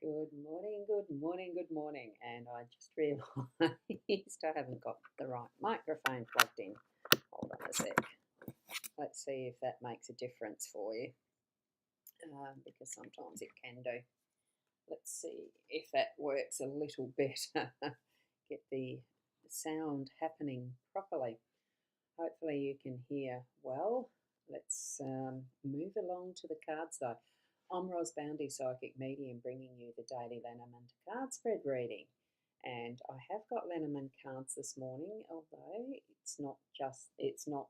Good morning, good morning, good morning. And I just realised I haven't got the right microphone plugged in. Hold on a sec. Let's see if that makes a difference for you, because sometimes it can do. Let's see if that works a little better. Get the sound happening properly. Hopefully you can hear well. Let's move along to the cards though. I'm Ros Boundy, Psychic Medium, bringing you the daily Lenormand card spread reading. And I have got Lenormand cards this morning, although it's not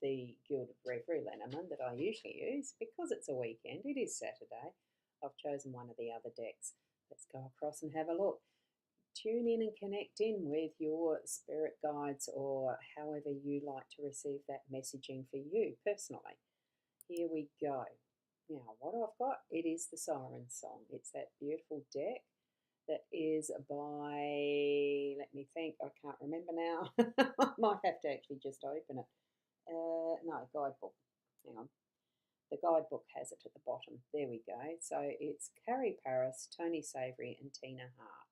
the Gilded Reverie Lenormand that I usually use because it's a weekend. It is Saturday. I've chosen one of the other decks. Let's go across and have a look. Tune in and connect in with your spirit guides or however you like to receive that messaging for you personally. Here we go. Now, what I've got, it is the Siren Song. It's that beautiful deck that is by, let me think, I can't remember now. I might have to actually just open it. No, guidebook. Hang on. The guidebook has it at the bottom. There we go. So it's Carrie Paris, Tony Savory, and Tina Hart.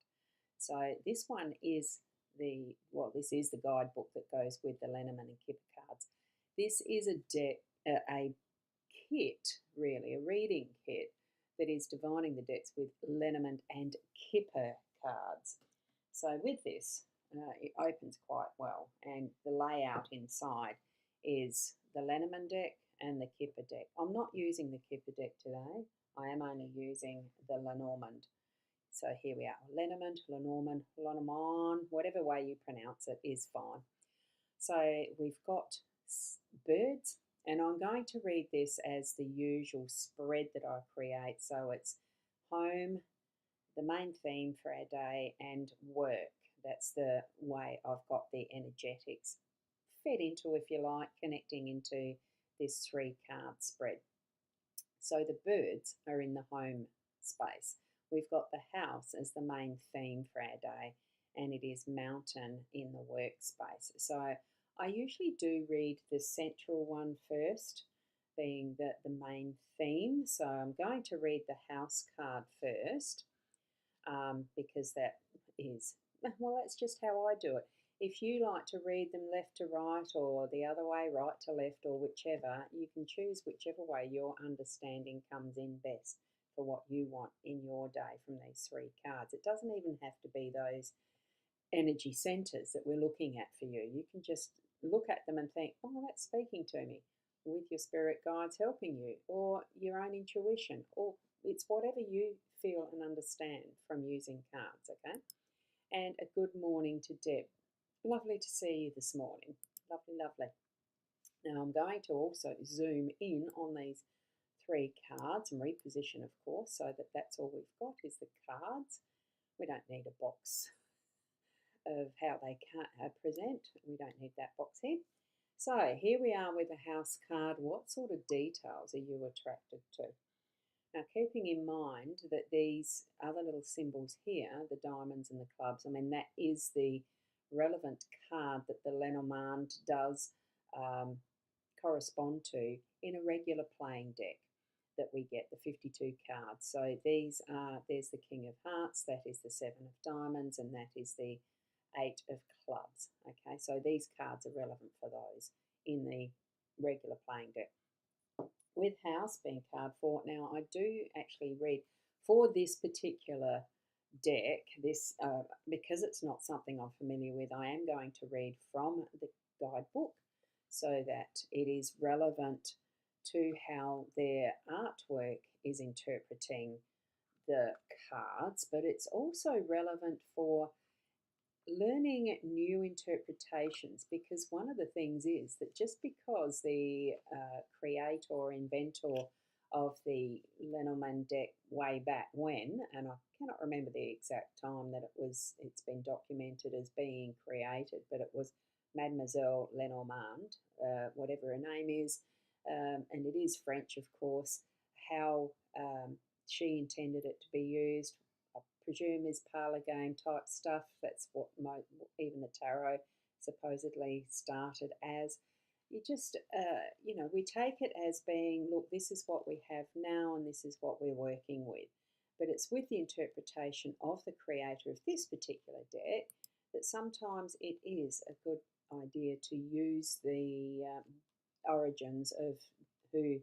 So this one is this is the guidebook that goes with the Lenormand and Kipper cards. This is a kit, really, a reading kit that is divining the decks with Lenormand and Kipper cards. So with this, it opens quite well, and the layout inside is the Lenormand deck and the Kipper deck. I'm not using the Kipper deck today. I am only using the Lenormand. So here we are, Lenormand, whatever way you pronounce it is fine. So we've got birds, and I'm going to read this as the usual spread that I create. So it's home, the main theme for our day, and work. That's the way I've got the energetics fed into, if you like, connecting into this 3-card spread. So the birds are in the home space. We've got the house as the main theme for our day, and it is mountain in the workspace. So I usually do read the central one first, being the main theme. So I'm going to read the house card first, because that is, well, that's just how I do it. If you like to read them left to right or the other way, right to left, or whichever, you can choose whichever way your understanding comes in best for what you want in your day from these 3 cards. It doesn't even have to be those energy centers that we're looking at for you. You can just look at them and think, oh, that's speaking to me, with your spirit guides helping you, or your own intuition, or it's whatever you feel and understand from using cards, okay? And a good morning to Deb. Lovely to see you this morning. Lovely, lovely. Now I'm going to also zoom in on these 3 cards and reposition, of course, so that that's all we've got is the cards. We don't need a box of how they present. We don't need that box here. So here we are with a house card. What sort of details are you attracted to? Now, keeping in mind that these other little symbols here, the diamonds and the clubs, I mean, that is the relevant card that the Lenormand does correspond to in a regular playing deck that we get, the 52 cards. So these are, there's the King of Hearts, that is the 7 of Diamonds, and that is the 8 of Clubs. Okay, so these cards are relevant for those in the regular playing deck. With house being card 4, now I do actually read for this particular deck, this because it's not something I'm familiar with, I am going to read from the guidebook so that it is relevant to how their artwork is interpreting the cards, but it's also relevant for learning new interpretations, because one of the things is that just because the creator or inventor of the Lenormand deck way back when, and I cannot remember the exact time that it's been documented as being created, but it was Mademoiselle Lenormand, whatever her name is, and it is French, of course, how she intended it to be used, I presume is parlour game type stuff. That's what even the tarot supposedly started as. You just, we take it as being, look, this is what we have now and this is what we're working with. but it's with the interpretation of the creator of this particular deck that sometimes it is a good idea to use the origins of who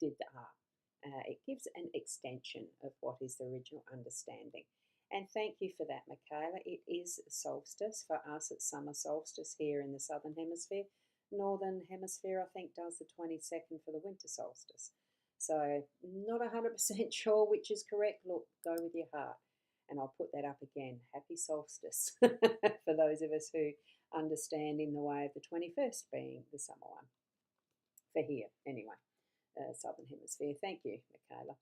did the art. It gives an extension of what is the original understanding. And thank you for that, Michaela. It is solstice. For us, it's summer solstice here in the Southern Hemisphere. Northern Hemisphere, I think, does the 22nd for the winter solstice. So not 100% sure which is correct. Look, go with your heart. And I'll put that up again. Happy solstice for those of us who understand in the way of the 21st being the summer one. For here, anyway, Southern Hemisphere. Thank you, Michaela.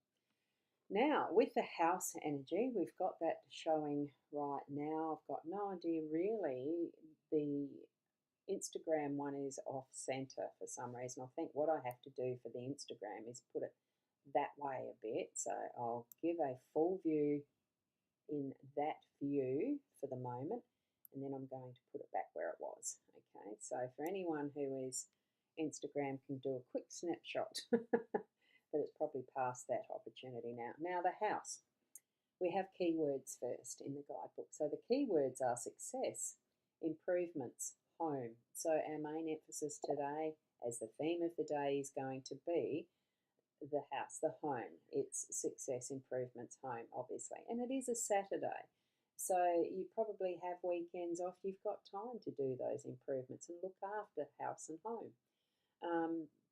Now, with the house energy, we've got that showing right now. I've got no idea really. The Instagram one is off center for some reason. I think what I have to do for the Instagram is put it that way a bit. So I'll give a full view in that view for the moment, and then I'm going to put it back where it was. Okay, so for anyone who is Instagram can do a quick snapshot, but it's probably past that opportunity now. Now the house. We have keywords first in the guidebook. So the keywords are success, improvements, home. So our main emphasis today, as the theme of the day, is going to be the house, the home. It's success, improvements, home, obviously. And it is a Saturday. So you probably have weekends off. You've got time to do those improvements and look after house and home.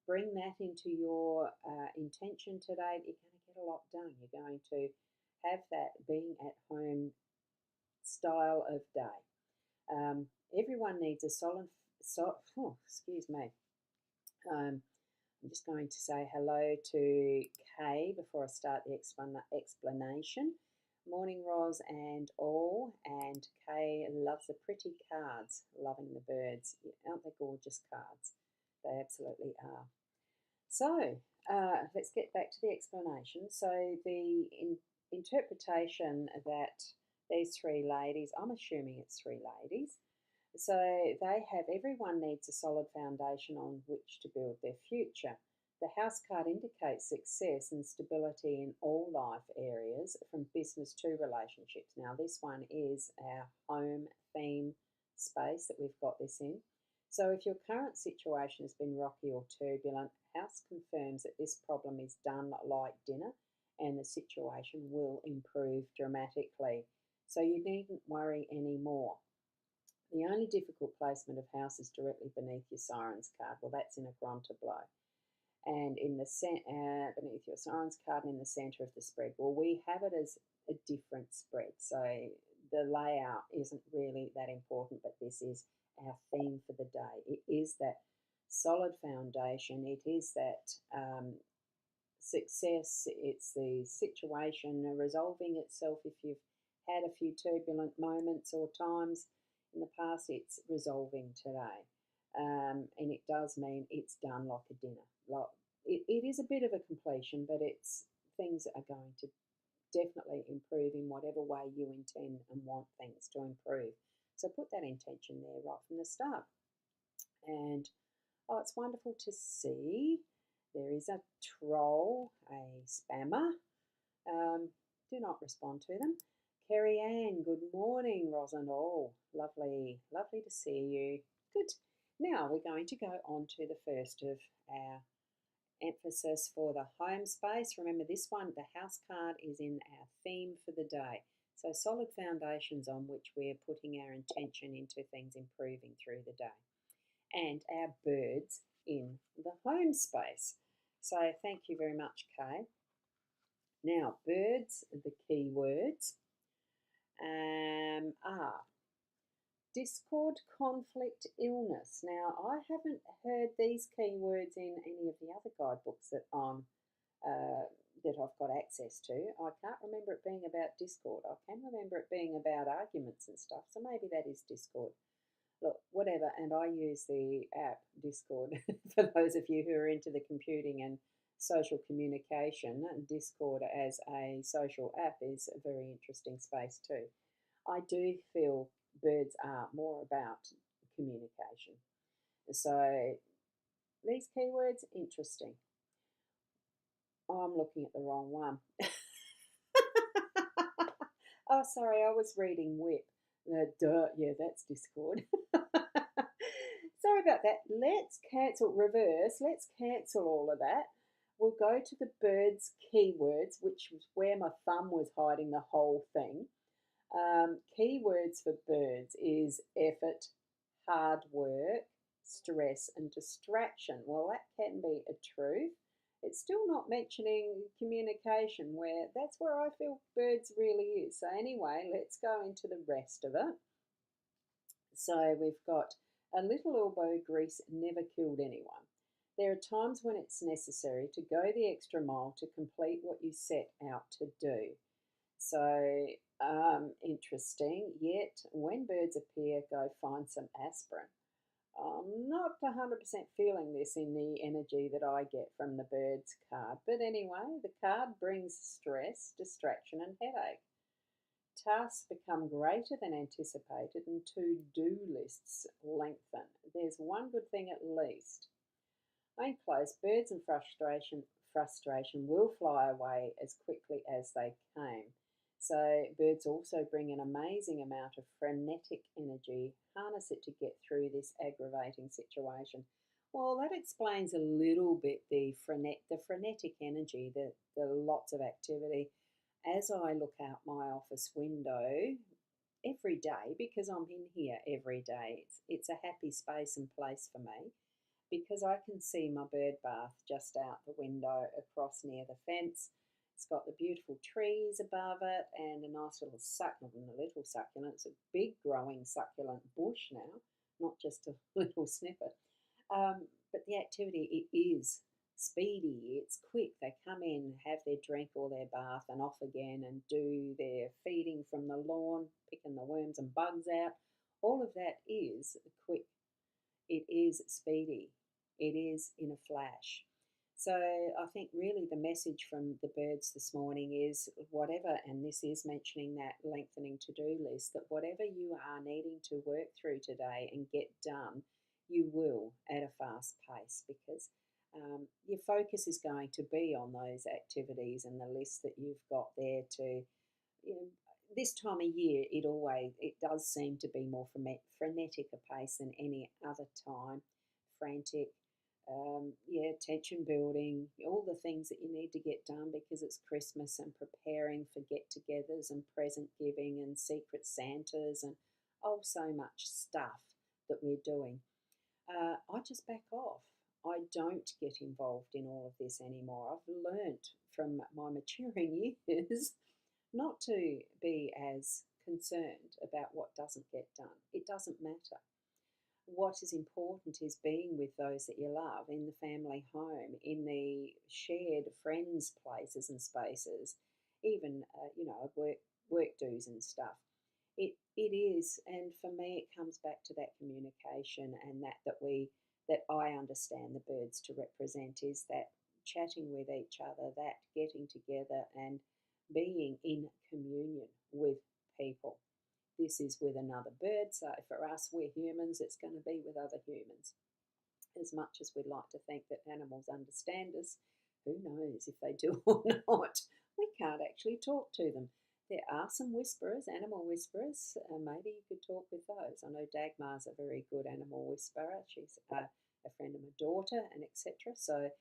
Bring that into your intention today. You're going to get a lot done. You're going to have that being at home style of day. Everyone needs a excuse me. I'm just going to say hello to Kay before I start the explanation. Morning, Roz and all. And Kay loves the pretty cards, loving the birds. Aren't they gorgeous cards? They absolutely are. So let's get back to the explanation. So the interpretation that these three ladies, I'm assuming it's three ladies, so they have, everyone needs a solid foundation on which to build their future. The house card indicates success and stability in all life areas, from business to relationships. Now this one is our home theme space that we've got this in. So if your current situation has been rocky or turbulent, house confirms that this problem is done like dinner and the situation will improve dramatically. So you needn't worry anymore. The only difficult placement of house is directly beneath your Sirens card. Well, that's in a Grunter blow. And in the beneath your Sirens card and in the centre of the spread. Well, we have it as a different spread. So the layout isn't really that important, but this is our theme for the day. It is that solid foundation. It is that success. It's the situation resolving itself. If you've had a few turbulent moments or times in the past, it's resolving today. And it does mean it's done like a dinner. It is a bit of a completion, but it's things that are going to definitely improve in whatever way you intend and want things to improve. So put that intention there right from the start. And it's wonderful to see there is a troll, a spammer. Do not respond to them. Kerry Ann, good morning, Ros and all. Lovely, lovely to see you. Good. Now we're going to go on to the first of our emphasis for the home space. Remember this one, the house card is in our theme for the day. So solid foundations on which we're putting our intention into things improving through the day. And our birds in the home space. So thank you very much, Kay. Now, birds, the key words are discord, conflict, illness. Now, I haven't heard these keywords in any of the other guidebooks that I've got access to. I can't remember it being about discord. I can remember it being about arguments and stuff, so maybe that is discord. Look, whatever, and I use the app Discord for those of you who are into the computing and social communication. Discord as a social app is a very interesting space too. I do feel birds are more about communication. So these keywords, interesting. Oh, I'm looking at the wrong one. Oh, sorry, I was reading whip. Duh, yeah, that's Discord. Sorry about that. Let's cancel, reverse. Let's cancel all of that. We'll go to the birds keywords, which was where my thumb was hiding the whole thing. Keywords for birds is effort, hard work, stress, and distraction. Well, that can be a truth. It's still not mentioning communication, where that's where I feel birds really is. So, anyway, let's go into the rest of it. So, we've got a little elbow grease never killed anyone. There are times when it's necessary to go the extra mile to complete what you set out to do. So, interesting. Yet, when birds appear, go find some aspirin. I'm not 100% feeling this in the energy that I get from the birds card. But anyway, the card brings stress, distraction, and headache. Tasks become greater than anticipated and to do lists lengthen. There's one good thing at least. I enclose birds and frustration will fly away as quickly as they came. So birds also bring an amazing amount of frenetic energy, harness it to get through this aggravating situation. Well, that explains a little bit the frenetic energy, the lots of activity. As I look out my office window every day, because I'm in here every day, it's a happy space and place for me because I can see my bird bath just out the window across near the fence. It's got the beautiful trees above it and a nice little succulent, a little succulent. It's a big growing succulent bush now, not just a little snippet. But the activity, it is speedy, it's quick. They come in, have their drink or their bath, and off again and do their feeding from the lawn, picking the worms and bugs out. All of that is quick, it is speedy, it is in a flash. So I think really the message from the birds this morning is whatever, and this is mentioning that lengthening to do list, that whatever you are needing to work through today and get done, you will at a fast pace because your focus is going to be on those activities and the list that you've got there to, you know, this time of year, it does seem to be more frenetic a pace than any other time. Frantic, yeah, tension building, all the things that you need to get done because it's Christmas and preparing for get-togethers and present giving and secret Santas and oh, so much stuff that we're doing. I just back off. I don't get involved in all of this anymore. I've learnt from my maturing years not to be as concerned about what doesn't get done. It doesn't matter. What is important is being with those that you love in the family home, in the shared friends places and spaces, even work dues and stuff. It is, and for me, it comes back to that communication and that I understand the birds to represent is that chatting with each other, that getting together and being in communion with people. This is with another bird, so for us, we're humans, it's going to be with other humans. As much as we'd like to think that animals understand us, who knows if they do or not? We can't actually talk to them. There are some whisperers, animal whisperers. Maybe you could talk with those. I know Dagmar's a very good animal whisperer. She's a friend of my daughter, and etc. So,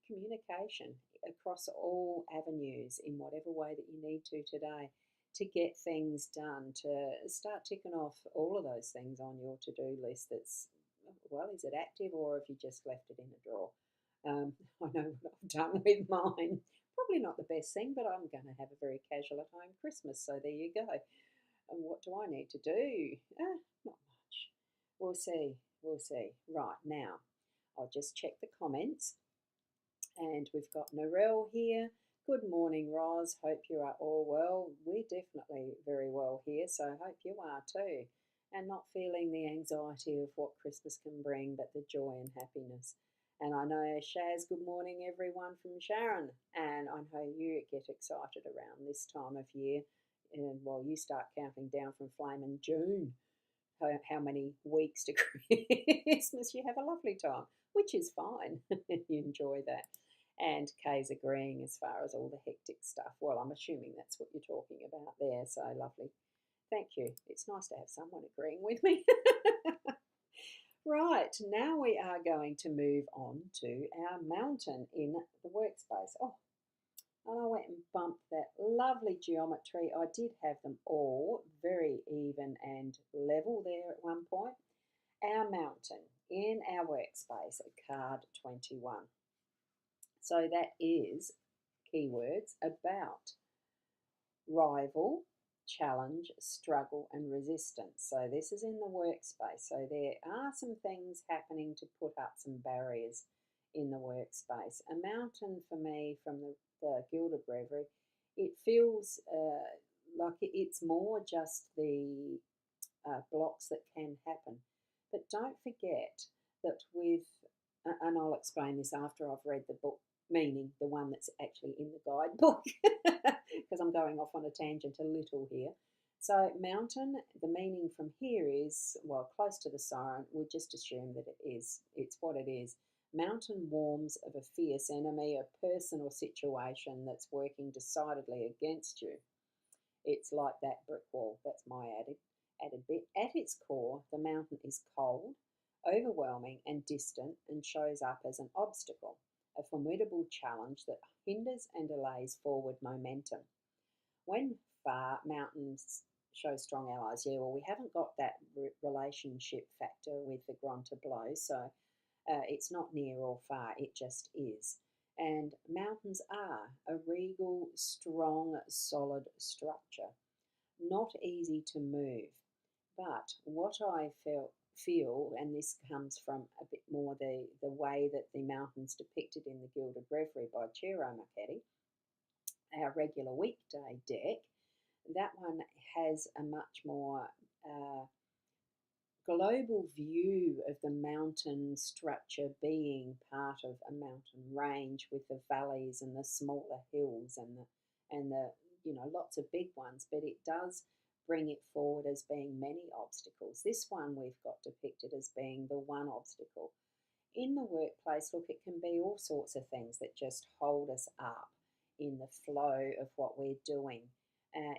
communication across all avenues in whatever way that you need to today to get things done, to start ticking off all of those things on your to-do list that's, well, is it active or have you just left it in a drawer? I know what I've done with mine. Probably not the best thing, but I'm going to have a very casual at home Christmas, so there you go. And what do I need to do? Not much. We'll see. We'll see. Right, now, I'll just check the comments. And we've got Narelle here. Good morning, Roz. Hope you are all well. We're definitely very well here, so hope you are too. And not feeling the anxiety of what Christmas can bring, but the joy and happiness. And I know Shaz, good morning everyone from Sharon. And I know you get excited around this time of year. And well, you start counting down from Flaming June. How many weeks to Christmas? You have a lovely time, which is fine. You enjoy that. And Kay's agreeing as far as all the hectic stuff. Well, I'm assuming that's what you're talking about there, so lovely. Thank you. It's nice to have someone agreeing with me. Right, now we are going to move on to our mountain in the workspace. Oh, and I went and bumped that lovely geometry. I did have them all very even and level there at one point. Our mountain in our workspace at card 21. So that is keywords about rival, challenge, struggle, and resistance. So this is in the workspace. So there are some things happening to put up some barriers in the workspace. A mountain for me from the Gilded Breviary, it feels like it's more just the blocks that can happen. But don't forget that with, and I'll explain this after I've read the book, meaning the one that's actually in the guidebook, because I'm going off on a tangent a little here. So mountain, the meaning from here is, well, close to the siren, we'll just assume that it's what it is. Mountain warms of a fierce enemy, a person or situation that's working decidedly against you. It's like that brick wall. That's my added bit. At its core, the mountain is cold, overwhelming, and distant, and shows up as an obstacle, a formidable challenge that hinders and delays forward momentum. When far, mountains show strong allies. Yeah, well, we haven't got that relationship factor with the Grand Tableau, so it's not near or far, it just is. And mountains are a regal, strong, solid structure, not easy to move. But what I feel, and this comes from a bit more the way that the mountain's depicted in the Gilded Breviary by Ciro Marchetti, our regular weekday deck, that one has a much more global view of the mountain structure being part of a mountain range with the valleys and the smaller hills and the lots of big ones, but it does bring it forward as being many obstacles. This one we've got depicted as being the one obstacle. In the workplace, look, it can be all sorts of things that just hold us up in the flow of what we're doing.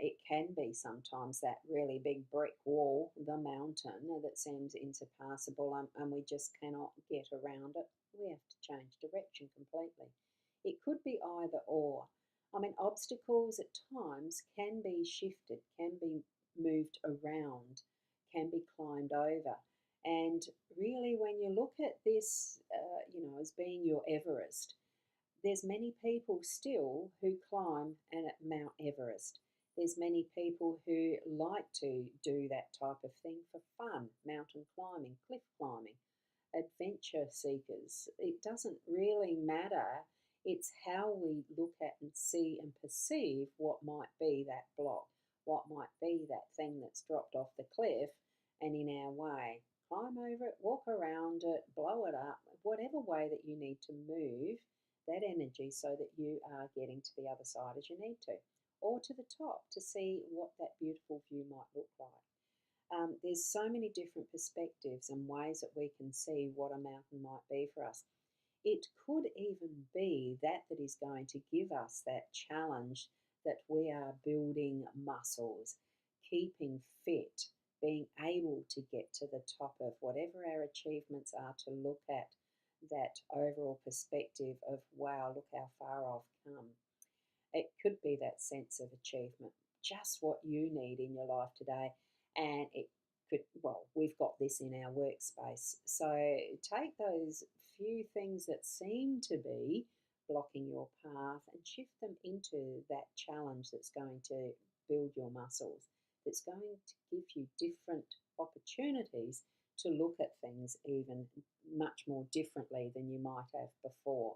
It can be sometimes that really big brick wall, the mountain, that seems insurpassable and we just cannot get around it. We have to change direction completely. It could be either or. I mean, obstacles at times can be shifted, can be moved around, can be climbed over. And really, when you look at this, as being your Everest, there's many people still who climb at Mount Everest. There's many people who like to do that type of thing for fun, mountain climbing, cliff climbing, adventure seekers. It doesn't really matter. It's how we look at and see and perceive what might be that block, what might be that thing that's dropped off the cliff and in our way. Climb over it, walk around it, blow it up, whatever way that you need to move that energy so that you are getting to the other side as you need to, or to the top to see what that beautiful view might look like. There's so many different perspectives and ways that we can see what a mountain might be for us. It could even be that is going to give us that challenge that we are building muscles, keeping fit, being able to get to the top of whatever our achievements are, to look at that overall perspective of, wow, look how far I've come. It could be that sense of achievement, just what you need in your life today. And it could, well, we've got this in our workspace. So take those few things that seem to be blocking your path and shift them into that challenge that's going to build your muscles, that's going to give you different opportunities to look at things even much more differently than you might have before.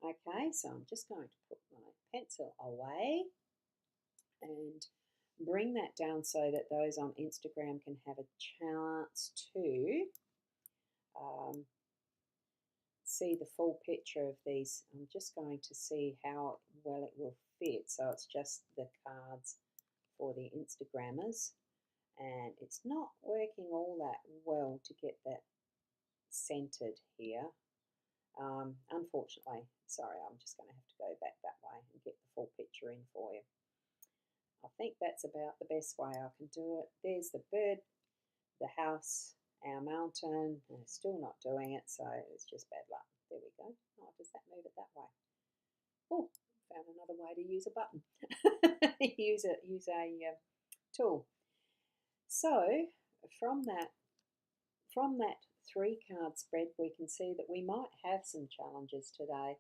Okay, so I'm just going to put my pencil away and bring that down so that those on Instagram can have a chance to see the full picture of these. I'm just going to see how well it will fit. So it's just the cards for the Instagrammers, and it's not working all that well to get that centered here. Unfortunately, sorry, I'm just going to have to go back that way and get the full picture in for you. I think that's about the best way I can do it. There's the bird, the house, our mountain. And it's still not doing it, so it's just bad luck. There we go. Oh, does that move it that way? Oh, found another way to use a button. use a tool. So from that 3 card spread, we can see that we might have some challenges today,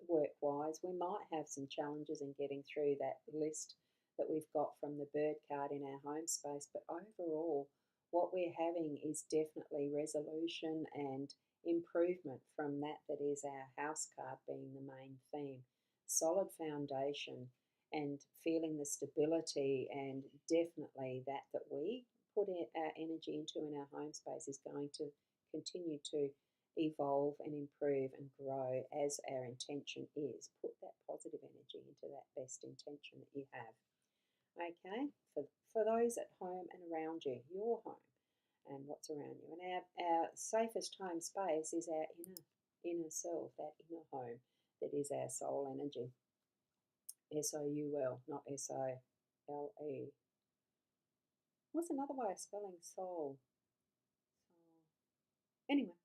work-wise. We might have some challenges in getting through that list that we've got from the bird card in our home space. But overall, what we're having is definitely resolution and improvement from that is our house card being the main theme. Solid foundation and feeling the stability, and definitely that we put our energy into in our home space is going to continue to evolve and improve and grow as our intention is. Put that positive energy into that best intention that you have. Okay, for those at home and around you, your home and what's around you. And our safest home space is our inner self, that inner home that is our soul energy. SOUL, not SOLE. What's another way of spelling soul? Anyway,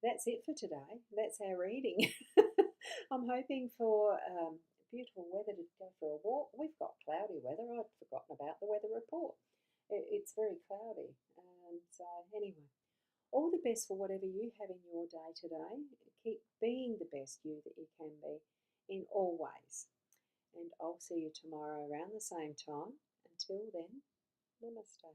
that's it for today. That's our reading. I'm hoping for beautiful weather to go for a walk. We've got cloudy weather. I'd forgotten about the weather report. It's very cloudy. So anyway, all the best for whatever you have in your day today. Keep being the best you that you can be in all ways. And I'll see you tomorrow around the same time. Until then, namaste.